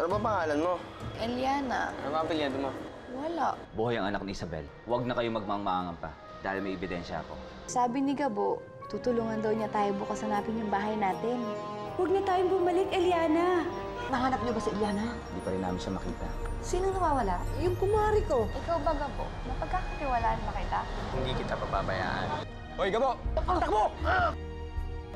Ano ba pangalan mo? Eliana. Ano ba ang apelyido mo? Wala. Buhay ang anak ni Isabel. Huwag na kayo magmangmangan pa dahil may ebidensya ako. Sabi ni Gabo, tutulungan daw niya tayo bukas hanapin yung bahay natin. Huwag na tayong bumalik, Eliana. Nahanap niyo ba si Eliana? Hindi pa rin namin siya makita. Sino nawawala? Yung kumari ko. Ikaw ba, Gabo? Napagkakatiwalaan ba kita? Hindi kita papabayaan. Hoy, Gabo! Takbo!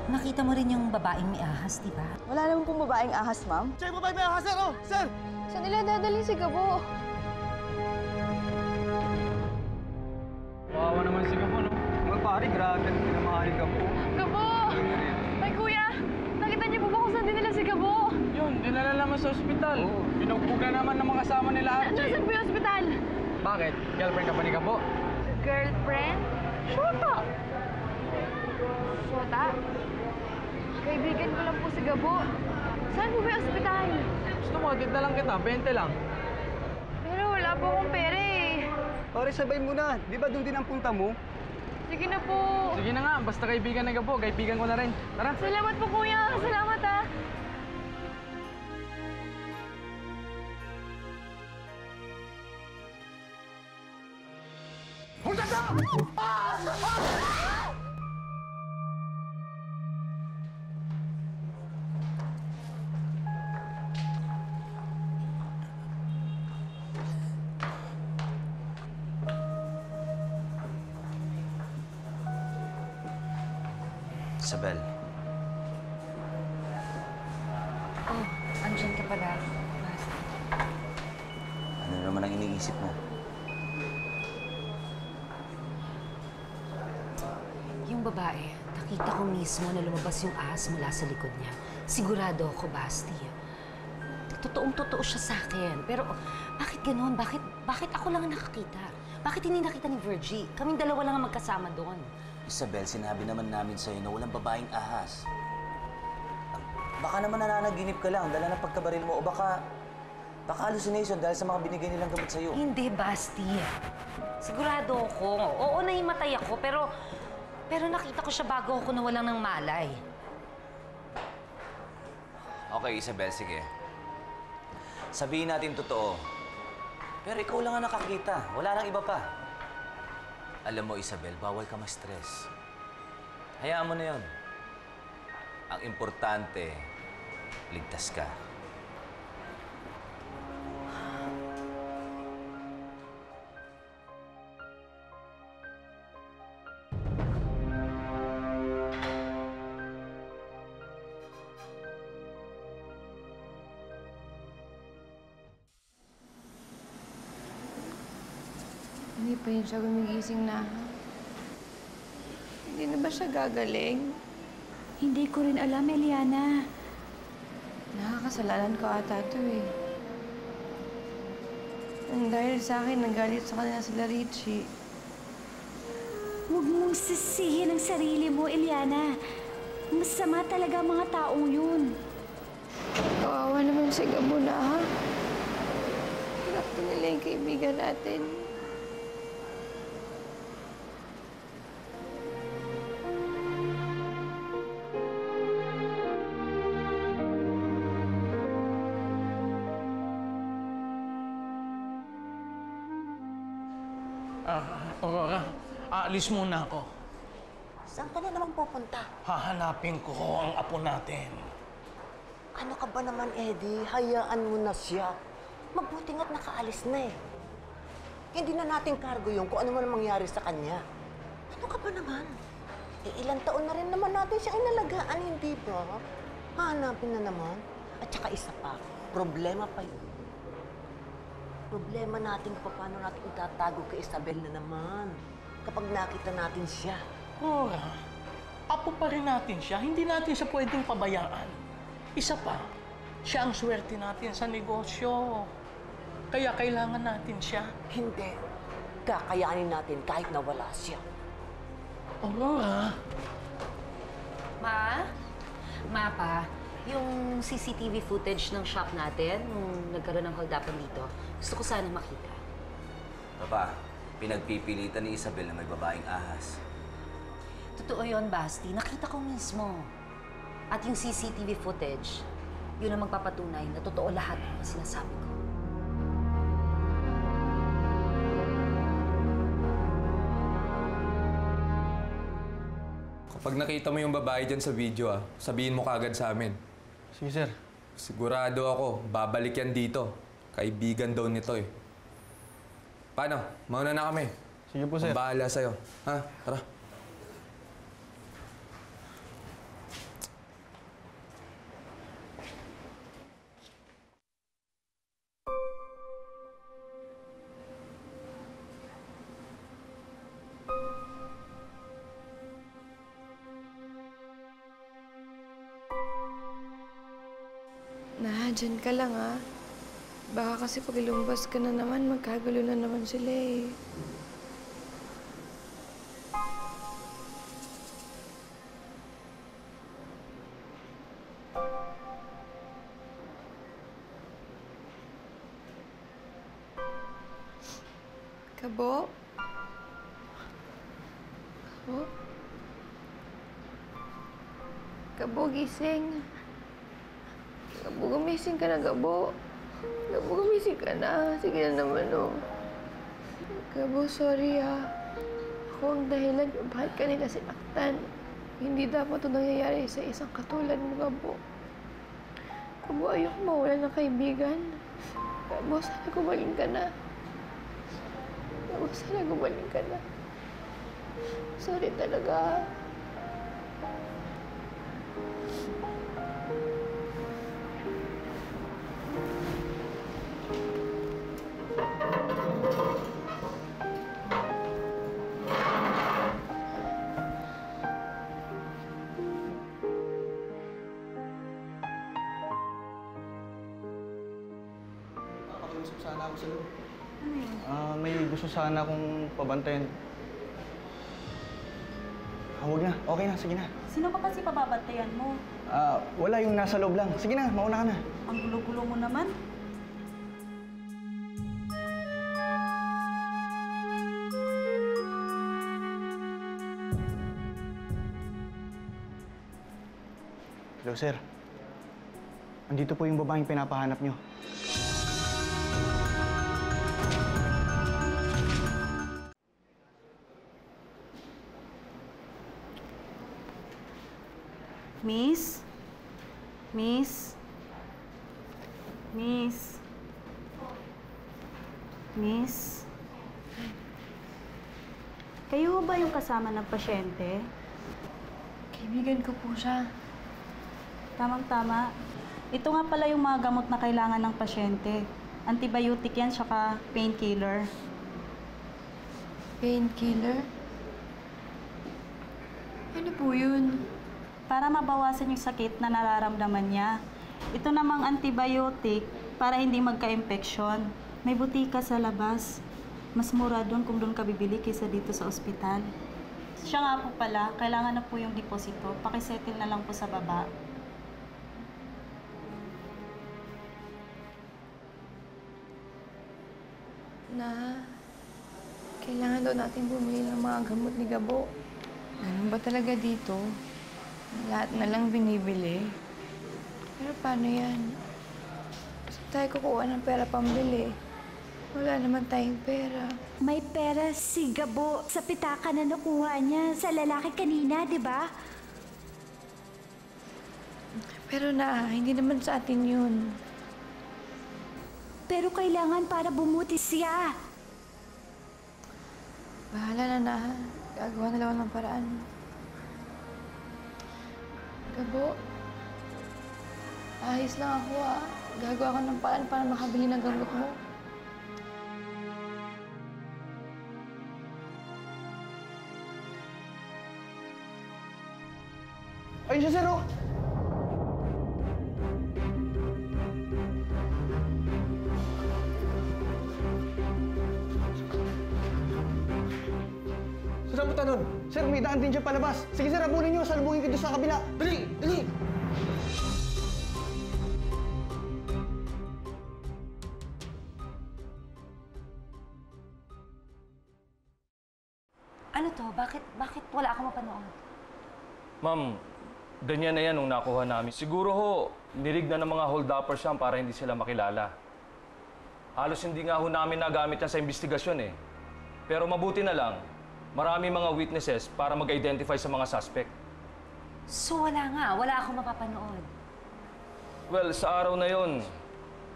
Nakita mo rin yung babaeng may ahas, di ba? Wala naman pong babaeng ahas, ma'am. Siya yung babae may ahas, sir! Oh, sir! Saan nila dadalhin si Gabo? Wawa naman si Gabo, no? Mga pare, grabe ang pinamahali Gabo. Gabo! Ay, kuya! Nakita niyo po ba kung saan din nila si Gabo? Yun, dinala naman sa ospital. Pinugbog na naman ng mga kasama nila, Archie. Nasaan po yung ospital? Bakit? Girlfriend ka ba ni Gabo? Girlfriend? Shota! Shota? Kaibigan ko lang po si Gabo. Saan po ba yung ospital? Gusto mo, atid na lang kita, 20 lang. Pero wala po akong pera eh. Pare, sabay mo na. Di ba doon din ang punta mo? Sige na po. Sige na nga, basta kaibigan ni Gabo, kaibigan ko na rin. Tara. Salamat po, kuya. Salamat, ha. Isabel, Oh, andyan ka pala. ano naman ang iniisip mo? Yung babae, nakita ko mismo na lumabas yung ahas mula sa likod niya. Sigurado ako, Basti. Totoong-totoo siya sa akin. Pero bakit gano'n? Bakit ako lang ang nakakita? Bakit hindi nakita ni Virgie? Kaming dalawa lang ang magkasama doon. Isabel, sinabi naman namin sa'yo na walang babaeng ahas. Baka naman nananaginip ka lang dahil ng pagkabaril mo o baka hallucination dahil sa mga binigay nilang gamot sa'yo. Hindi, Basti. Sigurado ako. Oo, naimatay ako, pero nakita ko siya bago ako nawalan ng malay. Okay, Isabel, sige. Sabihin natin totoo. Pero ikaw lang ang nakakita. Wala nang iba pa. Alam mo, Isabel, bawal ka ma-stress. Hayaan mo na yun. Ang importante, ligtas ka. Hindi pa yun siya gumigising na. Hindi na ba siya gagaling? Hindi ko rin alam, Eliana. Nakakasalanan ko ata ito eh. Dahil sa akin, nagalit sa kanila sila Richie. Huwag mong sisihin ang sarili mo, Eliana. Masama talaga ang mga taong yun. Kawawa naman si Gabo na, ha? Hirap na nila yung kaibigan natin. Aurora, aalis muna ako. Saan ka na naman pupunta? Hahanapin ko ang apo natin. Ano ka ba naman, Eddie? Hayaan mo na siya. Mabuti nga't nakaalis na eh. Hindi na nating cargo yung kung ano man mangyari sa kanya. Ano ka ba naman? Ilang taon na rin naman natin siya inalagaan, hindi ba? Hahanapin na naman. At saka isa pa, problema pa yun. Problema natin kung paano natin itatago kay Isabel na naman kapag nakita natin siya. Aurora, apo pa rin natin siya. Hindi natin siya pwedeng pabayaan. Isa pa, siya ang swerte natin sa negosyo. Kaya kailangan natin siya. Hindi. Kakayanin natin kahit nawala siya. Aurora. Ma pa, yung CCTV footage ng shop natin, nung nagkaroon ng hold-upan dito, gusto ko sana makita. Papa, pinagpipilitan ni Isabel na may babaeng ahas. Totoo yun, Basti. Nakita ko mismo. At yung CCTV footage, Yun ang magpapatunay na totoo lahat ng sinasabi ko. Kapag nakita mo yung babae dyan sa video, sabihin mo kaagad sa amin. Sige, sir. Sigurado ako, babalik yan dito. Kaibigan daw nito eh. Paano? Mauna na kami. Sige po, sir. Bahala sa'yo. Ha? Tara. Dyan ka lang, ha? Baka kasi pag lumbas ka na naman, magkagulo na naman sila, eh. Kabo? Kabo? Kabo, gising. Gabo, gumising ka na, Gabo. Gabo, gumising ka na. Sige na naman, oh. Gabo, sorry, ha. Ako ang dahilan kung bakit ka nila sinaktan. Hindi dapat ito nangyayari sa isang katulad mo, Gabo. Gabo, ayoko mawala ng kaibigan. Gabo, sana gumaling ka na. Gabo, sana gumaling ka na. Sorry talaga. Sana ako sa loob. May gusto sana akong pabantayan. Huwag na. Okay na. Sige na. Sino pa kasi pababantayan mo? Wala, yung nasa loob lang. Sige na, mauna ka na. Ang gulo-gulo mo naman. Hello, sir. Andito po yung babaeng pinapahanap nyo. Miss? Miss? Miss? Miss? Kayo ba yung kasama ng pasyente? Kaibigan ko po siya. Tamang-tama. Ito nga pala yung mga gamot na kailangan ng pasyente. Antibiotic yan, saka painkiller. Painkiller? Ano po yun? Para mabawasan yung sakit na nararamdaman niya. Ito namang antibiotic para hindi magka-infeksyon. May butika sa labas. Mas mura doon kung doon ka bibili kaysa dito sa ospital. Siya nga po pala, kailangan na po yung deposito. Pakisettle na lang po sa baba. Na, kailangan daw natin bumili ng mga gamot ni Gabo. Ganun ba talaga dito? Lahat na lang binibili. Pero paano yan? Saan tayo kukuha ng pera pambili? Wala naman tayong pera. May pera si Gabo sa pitaka na nakuha niya sa lalaki kanina, di ba? Pero na, hindi naman sa atin yun. Pero kailangan para bumuti siya. Bahala na. Gagawa na lang ako ng paraan. Gabo, ayos lang ako, Gagawa ko ng paraan para makabili ng gamot mo. Ayun siya, sir, oh! Saan punta nun? Sir, may daan din siya palabas. Sige, sir, abunin niyo. Salubungin ko doon sa kabila. Dali! Dali! Ano to? Bakit wala akong mapanood? Ma'am, ganyan na yan nung nakuha namin. Siguro ho, nirig na ng mga hold-uppers yan para hindi sila makilala. Halos hindi nga ho namin nagamit yan sa investigasyon eh. Pero mabuti na lang, marami mga witnesses para mag-identify sa mga suspect. So wala akong mapapanood. Well, sa araw na yon,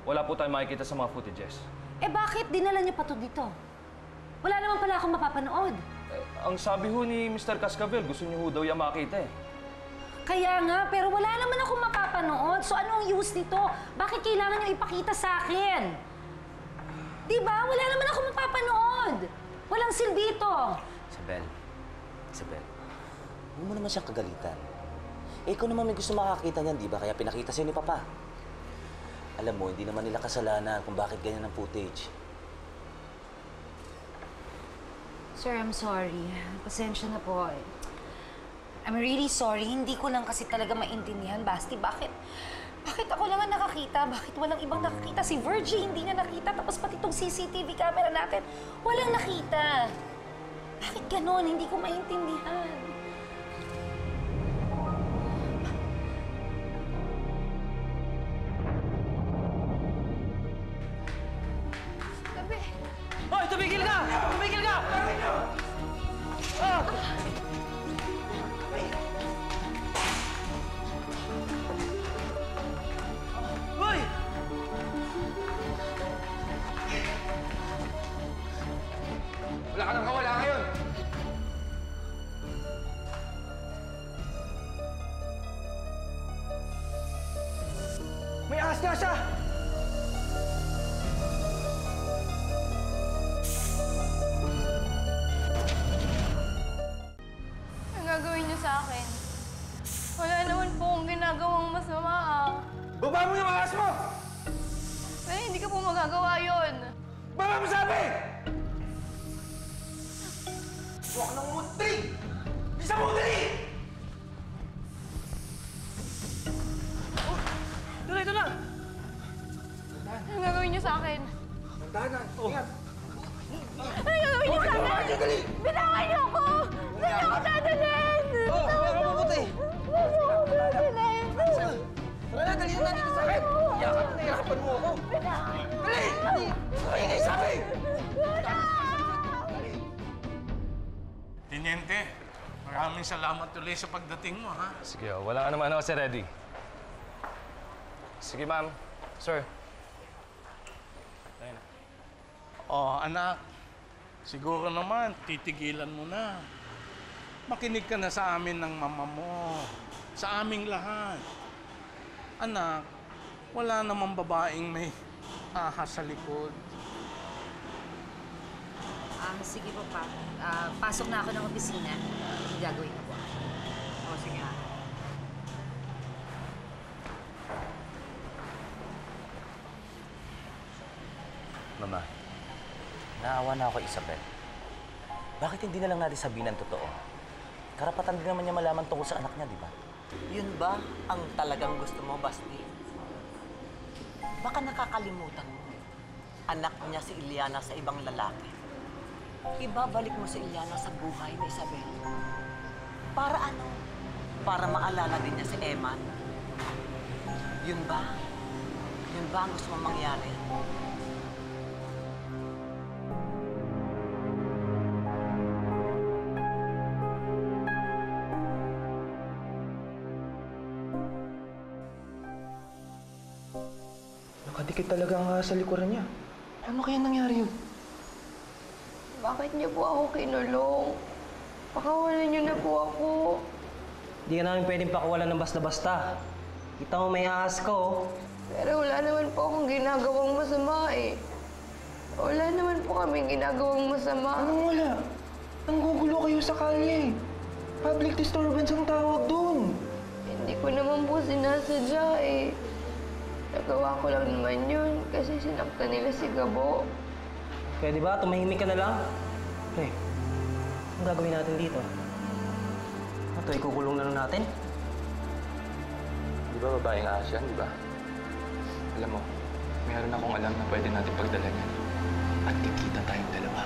wala po tayong makikita sa mga footages. Eh bakit dinala niyo pa to dito? Wala naman pala akong mapapanood. Ang sabi ho ni Mr. Cascabel, gusto niyo ho daw yan makita eh. Kaya nga, pero wala naman akong mapapanood. So ano ang use nito? Bakit kailangan niyo ipakita sa akin? Diba? Wala naman akong mapapanood. Walang silbi ito. Isabel, huwag mo naman siyang kagalitan. Eh, ikaw naman may gusto makakita niyan, di ba? Kaya pinakita sa'yo ni Papa. Alam mo, hindi naman nila kasalanan kung bakit ganyan ang footage. Sir, I'm sorry. Pasensya na po. I'm really sorry. Hindi ko lang kasi talaga maintindihan, Basti. Bakit ako lang ang nakakita? Bakit walang ibang nakakita? Si Virgie hindi niya nakita. Tapos pati itong CCTV camera natin, walang nakita. Bakit ganon? Hindi ko maintindihan. Tabi! Hoy, tumigil ka! Tumigil ka! Hoy! Wala ka nang kawala ngayon! May ahas nga siya! Ang gagawin niyo sa akin? Wala naman po akong ginagawang masama ah. Baba mo yung ahas mo! Pero hindi ka po magagawa yun. Baba mo sabi! Huwag nang munti! Bisa mo dali! Ito na! Ang gagawin niyo sa akin? Dahan-dahan! Ingat! Ang gagawin niyo sa akin? Bitawan niyo ako! Saan niyo ako dadalhin? Oh, meron mabuti! Saan niyo ako dadalhin? Tara na, dali na dito sa akin! Yakap na hirapan mo ako! Dali! Ingay sabi! Teniente, maraming salamat tuloy sa pagdating mo, ha? Sige, wala ka naman ako, Sir Eddie. Sige, ma'am. Sir. Ayun na. Oh, anak, siguro naman, titigilan mo na. Makinig ka na sa amin ng mama mo. Sa aming lahat. Anak, wala namang babaeng may ahas sa likod. Sige po, Pa. Pasok na ako ng opisina. Gagawin ko po. Sige ha. Mama, naawa na ako, Isabel. Bakit hindi na lang natin sabihin ang totoo? Karapatan din naman niya malaman tungkol sa anak niya, di ba? Yun ba ang talagang gusto mo, Basti? Baka nakakalimutan mo. Anak niya si Iliana sa ibang lalaki. Ibabalik mo si Iliana sa buhay ni Isabel. Para ano? Para maalala din niya si Eman. Yun ba? Yun ba ang gusto mong mangyari? Nakadikit talaga ang ahas sa likuran niya. Ano kaya nangyari yun? Bakit niyo po ako kinulong? Pakawalan niyo na po ako. Hindi ka namin pwedeng pakawalan ng basta-basta. Kita mo may ahas ka, oh. Pero wala naman po akong ginagawang masama eh. Wala naman po kaming ginagawang masama. Anong wala? Nanggugulo kayo sa kalye. Public disturbance ang tawag doon. Hindi ko naman po sinasadya eh. Nagawa ko lang naman yun kasi sinaktan nila si Gabo. Pwede ba? Tumahimik ka na lang? Pre, ang gagawin natin dito? Ito, ikukulong na lang natin. Di ba babaeng ahas yan, di ba? Alam mo, mayroon akong alam na pwede natin pagdala niyan. At kikita tayong dalawa.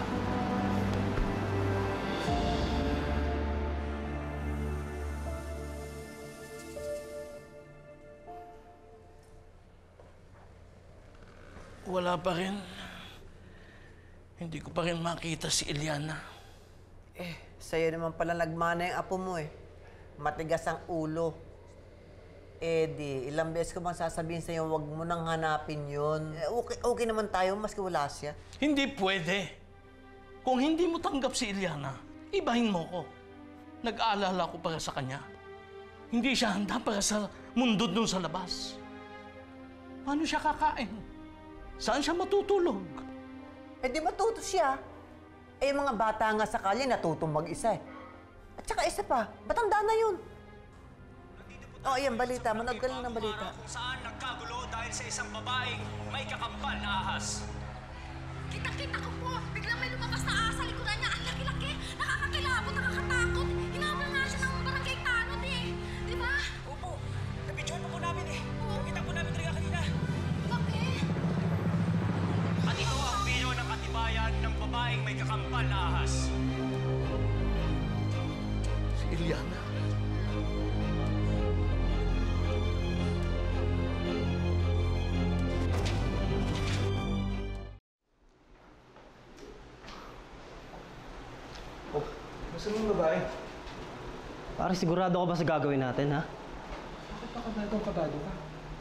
Wala pa rin. Hindi ko pa rin makita si Eliana. Sa'yo naman pala nagmana yung apo mo eh. Matigas ang ulo. Eddie, ilang beses ko bang sasabihin sa'yo, huwag mo nang hanapin yun. Okay naman tayo, maski wala siya. Hindi pwede. Kung hindi mo tanggap si Eliana, ibahin mo ko. Nag-aalala ko para sa kanya. Hindi siya handa para sa mundo dun sa labas. Paano siya kakain? Saan siya matutulog? Di matuto siya. Yung mga bata nga sa kalye natutong mag-isa eh. At saka isa pa, matanda na yun. Ayan, balita. Manood ka lang ng balita. Kung saan nagkagulo dahil sa isang babaeng may kakambal na ahas. Kita-kita ko po. Biglang may lumabas na ahas sa likuran niya. Ang laki-laki. Nakakakilabot, nakakatakot. Hinabol nga siya ng barangay tanod eh. Di ba? Opo. Nabidyohan po namin eh. Nakita po namin talaga kanina. Bakit? At ito ang video ng katibayan ng babaeng may kakambal na ahas. Si Eliana. Gusto mong babae? Pare, sigurado ka ba sa gagawin natin, ha? Bakit pa kabado ka?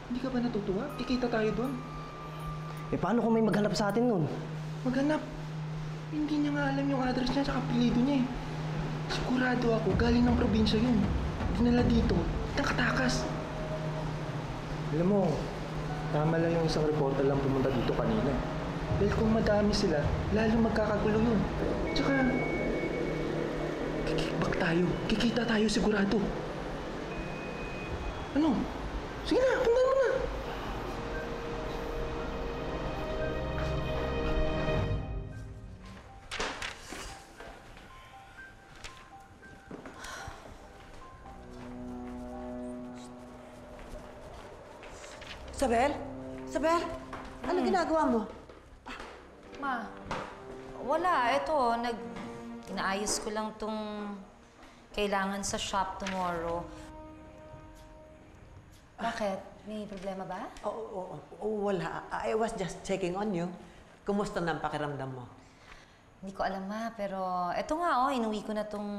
Hindi ka ba natutuwa? Kikita tayo doon. Paano kung may maghanap sa atin nun? Maghanap. Hindi niya nga alam yung address niya at apelido niya eh. Sigurado ako, galing ng probinsya yun. Dinala dito, ng katakas. Alam mo, tama lang yung isang reporter lang pumunta dito kanina. Dahil kung madami sila, lalo magkakagulo yun. Tsaka, kikickback tayo. Kikita tayo sigurado. Ano? Sige na, puntahan mo na. Isabel? Isabel? Ano ginagawa mo? Ma, wala. Ito, inaayos ko lang tong kailangan sa shop tomorrow. Bakit? May problema ba? Wala. I was just checking on you. Kumusta na ang pakiramdam mo? Hindi ko alam, Ma, pero eto nga, inuwi ko na tong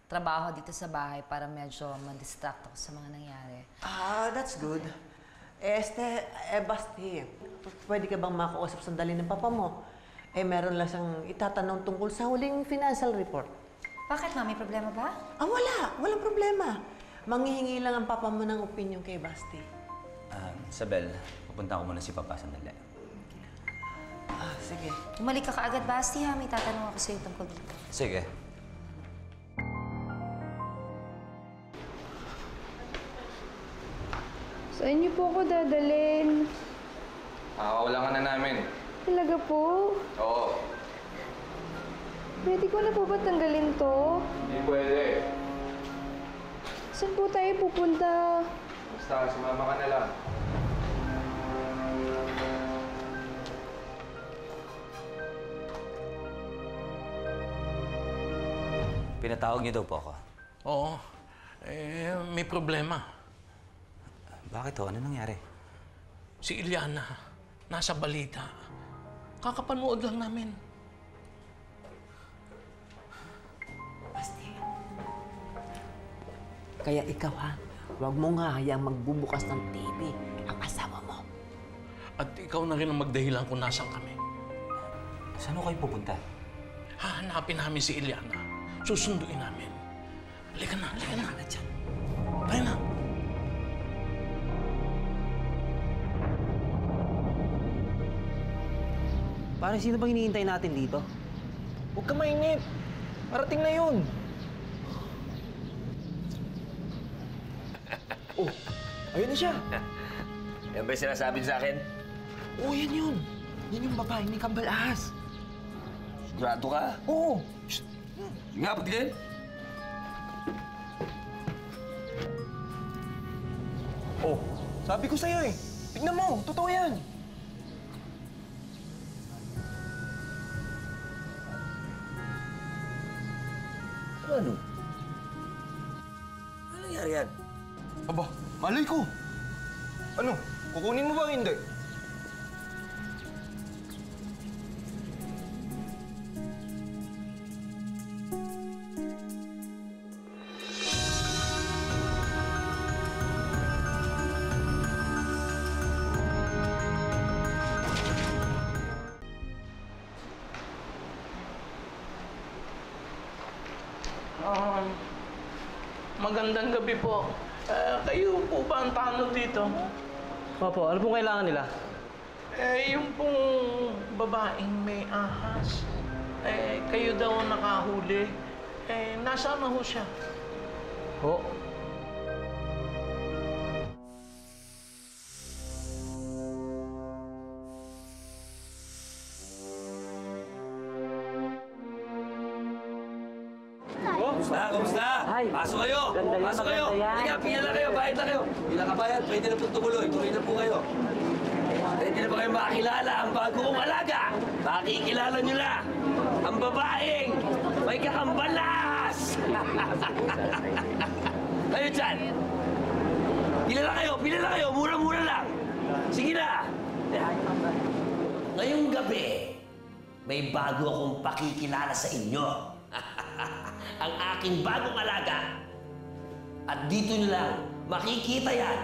trabaho dito sa bahay para medyo ma-distract ako sa mga nangyari. That's good. Basti, pwede ka bang makausap sandali ng papa mo? Meron lang siyang itatanong tungkol sa huling financial report. Bakit, Ma? May problema ba? Wala. Walang problema. Manghihingi lang ang papa mo ng opinion kay Basti. Isabel, pupunta ko muna si Papa sandali. Sige. Umalik ka kaagad, Basti, ha? May tatanong ako sa'yo tungkol dito. Sige. Saan niyo po ako dadalhin? Makakawala ka na namin. Talaga po? Oo. Pwede ko na po ba tanggalin to? Hindi pwede. Saan po tayo pupunta? Basta, sumama ka na lang. Pinatawag niyo daw po ako. Oo. May problema. Bakit ho? Ano nangyari? Si Eliana, nasa balita. Kakapanood lang namin. Basti. Kaya ikaw huwag mo nga hayang magbubukas ng TV ang asawa mo. At ikaw na rin ang magdahilan kung nasaan kami. Saan ho kayo pupunta? Hahanapin namin si Eliana. Susunduin namin. Halika na. Dyan. Tayo na. Pare, sino bang hinihintay natin dito? Huwag ka mainip. Parating na yun. Ayun na siya. Yan ba yung sinasabi sa akin? Yan yun. Yan yung babae ni Kambal Ahas. Sigurado ka? Oo. Sige nga, patigil. Sabi ko sa'yo eh. Tignan mo, totoo yan. Ano? Ano nangyari yan? Aba, malay ko. Ano? Kukunin mo ba o hindi? Magandang gabi po. Kayo po ba ang tanod dito? Opo, ano pong kailangan nila? Yung pong babaeng may ahas. Kayo daw nakahuli. Nasaan na ho siya? Ho? Kamusta? Hi. Pasok kayo! Ganda yan, Pasok kayo! maganda yan. Halika, pila na kayo, bayad na kayo. Pila ka bayad, pwede na pong tumuloy. Tuloy na po kayo. Pwede na ba kayo makakilala ang bago kong alaga? Makikilala nyo na ang babaeng may kakambalas! Kayo dyan! Pila na kayo, mura-mura lang. Sige na! Ngayong gabi, may bago akong pakikilala sa inyo. Ang aking bagong alaga. At dito nyo lang makikita yan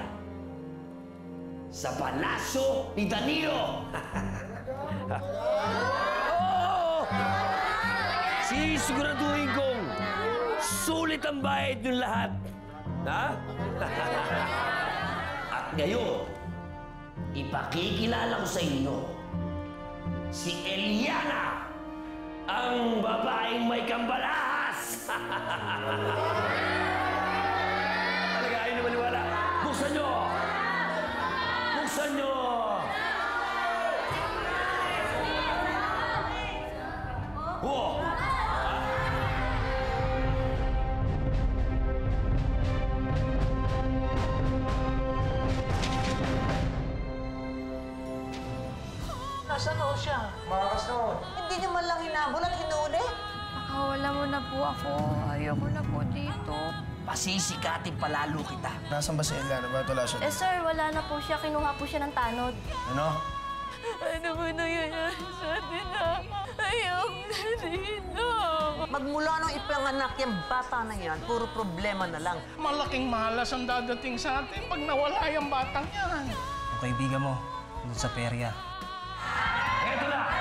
sa palasyo ni Danilo. Oo! Sisiguraduhin kong sulit ang bayad nyo lahat. Ha? At ngayon, ipakikilala ko sa inyo si Eliana, ang babaeng may kambalahas! Talaga, ayaw na maniwala. Buksan nyo! Buksan nyo! Oh! Nasaan ho siya? Makakas na ho. Hindi nyo man lang hinabol at hinuli? Nakawala mo na po ako. Ayoko na po dito. Pasisikatin palalo kita. Nasaan ba si Eliana? Bakit wala siya? Sir, wala na po siya. Kinuha po siya ng tanod. Ano? Ano ba nangyayari sa atin na? Ayoko na dito. Magmula nung ipanganak yung bata na yan, puro problema na lang. Malaking malas ang dadating sa atin pag nawala yung batang yan. Ang kaibigan mo, doon sa perya. Eto na!